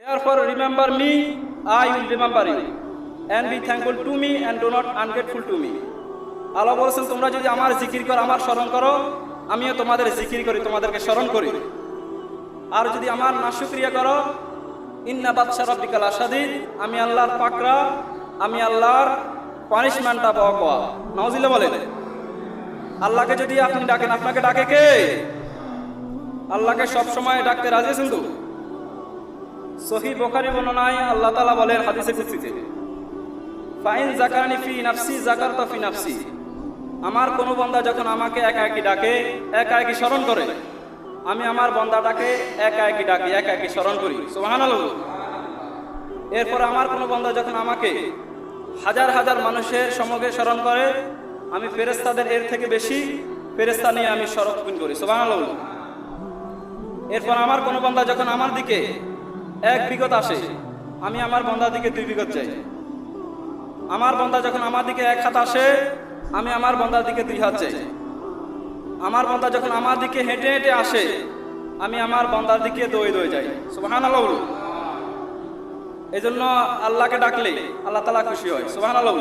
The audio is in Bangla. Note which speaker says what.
Speaker 1: Therefore remember me, I will remember you, and be thankful to me and do not ungrateful to me. আল্লাহ বলেছেন, তোমরা যদি আমার জিকির করো, আমার স্মরণ করো, আমিও তোমাদের জিকির করি, তোমাদেরকে স্মরণ করি। আর যদি আমার নাশুকরিয়া করো, ইন্না বাদশা রাব্বিকা লাশাদীদ, আমি আল্লাহর পাকড়া, আমি আল্লাহর পানিশমেন্টটা বড়। নাউজুবিল্লাহ বলেন। আল্লাহকে যদি আপনি ডাকেন, আপনাকে ডাকে কে? আল্লাহকে সব সময় ডাকতে রাজি আছেন তো? সহিহ বুখারী বর্ণনায় আল্লাহ তাআলা বলেন হাদিসে কুদসিতে, ফাইন যাকারানি ফি নাফসি যাকারতু ফি নাফসি, আমার কোন বান্দা যখন আমাকে একা একই ডাকে, একা একই স্মরণ করে, আমি আমার বান্দাটাকে একা একই ডাকি, একা একই স্মরণ করি। সুবহানাল্লাহ। এরপর আমার কোন বান্দা যখন আমাকে হাজার হাজার মানুষের সমগ্রে স্মরণ করে, আমি ফেরেশতাদের এর থেকে বেশি ফেরেশতা নিয়ে আমি স্মরণ করি। সুবহানাল্লাহ। এরপর আমার কোন বান্দা যখন আমার দিকে এক বিগত আসে, আমি আমার বান্দার দিকে 2 বিগত যাই। আমার বান্দা যখন আমার দিকে 1 হাত আসে, আমি আমার বান্দার দিকে 2 হাত যাই। আমার বান্দা যখন আমার দিকে হেঁটে হেঁটে আসে, আমি আমার বান্দার দিকে দৌড়ে দৌড়ে যাই। সুবহানাল্লাহ। এজন্য আল্লাহকে ডাকলে আল্লাহ তাআলা খুশি হয়। সুবহানাল্লাহ।